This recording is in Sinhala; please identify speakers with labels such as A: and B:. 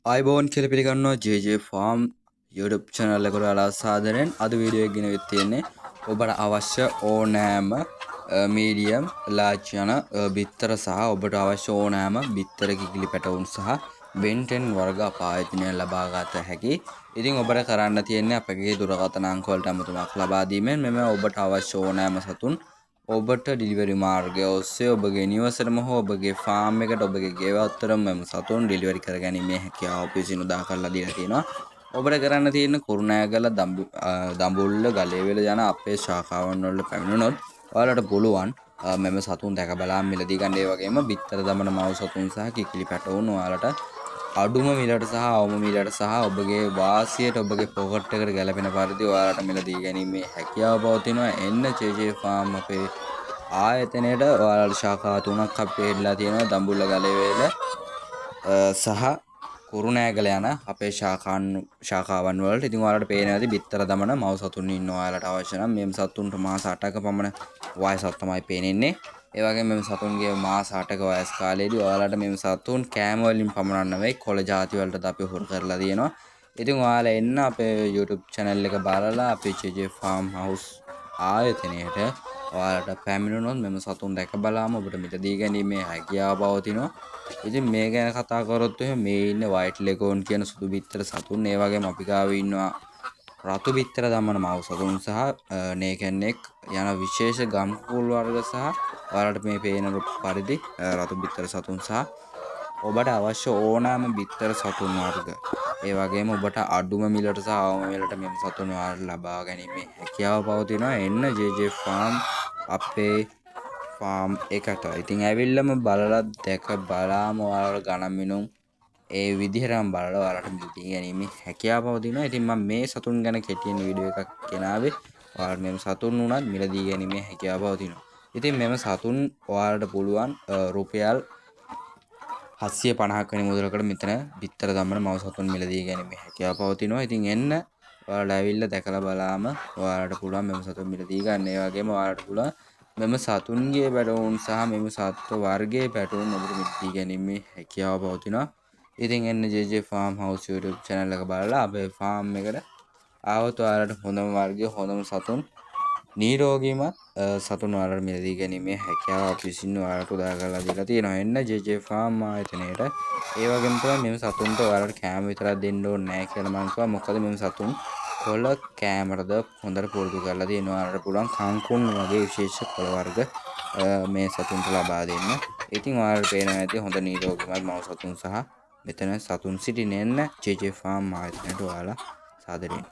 A: iBoන් කියලා පිළිගන්නවා JJ Farm YouTube channel එකට ඔයාලා සාදරයෙන් අද වීඩියෝ එක ගෙනවිත් තියෙන්නේ ඔබට අවශ්‍ය ඕනෑම medium large යන බිත්තර සහ ඔබට අවශ්‍ය ඕනෑම බිත්තර කිකිලි පැටවුන් සහ Ben 10 වර්ග අපායතනය ලබා ගත හැකි. ඉතින් ඔබට කරන්න තියෙන්නේ අපගේ දුරකථන අංක වලට අමතුමක් ලබා දීමෙන් මෙම ඔබට අවශ්‍ය ඕනෑම සතුන් ඔබට ඩිලිවරි මාර්ගය ඔස්සේ ඔබගේ නිවසටම හෝ ඔබගේ ෆාම් එකට ඔබගේ ගෙවත්තරම මෙම සතුන් ඩිලිවරි කරගැනීමේ හැකියාව අපි විසින් උදා කරලා දීලා තියෙනවා. ඔබට කරන්න තියෙන කුරුණෑගල දඹුල්ල ගලේවල යන අපේ ශාඛාවන් වලට පැමිණුණොත් ඔයාලට පුළුවන් මෙම සතුන් දැක බලා මිලදී ගන්න. ඒ වගේම බිත්තර දමන මව සතුන් සහ කිකිලි පැටවුන් ඔයාලට අඩුම මිලට සහ අවම මිලට සහ ඔබගේ වාසියට ඔබගේ පොකට් එකට ගැලපෙන පරිදි ඔයාලට මිලදී ගැනීමේ හැකියාව පවතිනවා. එන්න JJ Farm අපේ ආයතනයේට ඔයාලට ශාඛා 3ක් අපේ ඉල්ලලා තියෙනවා. දඹුල්ල ගලේවල සහ කුරුණෑගල යන අපේ ශාඛාවන් වලට. ඉතින් ඔයාලට පේන ඇති බිත්තර දමන මව සතුන් ඉන්න ඔයාලට අවශ්‍ය නම් මේ සතුන්ට මාස 8ක පමණ වයසක් තමයි පේන්නේ. ඒ වගේම මේ සතුන්ගේ මාස 8ක වයස් කාලයේදී ඔයාලට මේ සතුන් කෑම වලින් පමණක් නෙවෙයි කොළ ಜಾති වලටත් අපි හුරු කරලා තියෙනවා. ඉතින් ඔයාලා එන්න අපේ YouTube channel එක බලලා අපේ JJ Farm House ආයතනයේට ඔයාලට පැමිණුණොත් මෙම සතුන් දැක බලාම ඔබට මිලදී ගැනීමේ හැකියාව පවතිනවා. ඉතින් මේ ගැන කතා කරොත් මේ ඉන්නේ white leghorn කියන සුදු බිත්තර සතුන්. ඒ වගේම අපි ගාව ඉන්නවා රතු බිත්තර දමන මව සතුන් සහ නේකෙන්ෙක් යන විශේෂ ගම් කුකුල් වර්ග සහ ඔයාලට මේ පේන පරිදි රතු බිත්තර සතුන් සහ ඔබට අවශ්‍ය ඕනෑම බිත්තර සතුන් වර්ග ඒ වගේම ඔබට අඩුම මිලට සහ අවම මිලට මේ සතුන් වර්ග ලබා ගැනීමේ හැකියාව පවතිනවා. එන්න JJ Farm අපේ ෆාම් එකට. ඉතින් ඇවිල්ලම බලලා දැක බලාම ඔයාලට ගණන් මිනුම් ඒ විදිහටම බලලා ඔයාලට මිලදී ගැනීමේ හැකියාව පවතිනවා. ඉතින් මම මේ සතුන් ගැන කෙටියෙන් වීඩියෝ එකක් ගෙනාවේ. ඔයාලට මෙම සතුන් උනත් මිලදී ගැනීමේ හැකියාව පවතිනවා. ඉතින් මෙම සතුන් ඔයාලට පුළුවන් රුපියල් 750ක වෙනි මුදලකට මෙතන බිත්තර දමන මව සතුන් මිලදී ගැනීමේ හැකියාව පවතිනවා. ඉතින් එන්න ඔයාලා ඇවිල්ලා දැකලා බලාම ඔයාලට පුළුවන් මෙම සතුන් මිලදී ගන්න. ඒ වගේම ඔයාලට පුළුවන් මෙම සතුන්ගේ පැටවුන් සහ මෙම සත්ව වර්ගයේ පැටවුන් ඔබට මිලදී ගැනීමේ හැකියාව පවතිනවා. ඉතින් එන්න JJ Farm House YouTube channel එක බලලා අපේ ෆාම් එකට ආවොත් ඔයාලට හොඳම වර්ගයේ හොඳම සතුන් නිරෝගීමත් සතුන් ඔයාලට මිලදී ගැනීමේ හැකියාව අපි විසින් ඔයාලට උදා කරලා දීලා තියෙනවා. එන්න JJ Farm ආයතනයේට. ඒ වගේම තමයි මේ සතුන්ට ඔයාලට කෑම විතරක් දෙන්න ඕනේ නැහැ කියලා මම කිව්වා. මොකද මේ සතුන් කොළ කෑමටද හොඳට පුරුදු කරලා තියෙනවා. ඔයාලට පුළුවන් කංකුන් වගේ විශේෂ කොළ වර්ග මේ සතුන්ට ලබා දෙන්න. ඉතින් ඔයාලට පේනවා ඇති හොඳ නිරෝගීමත් මව සතුන් සහ මෙතන සතුන් සිටින එන්න JJ Farm ආයතනයට ඔයාලා සාදරයෙන්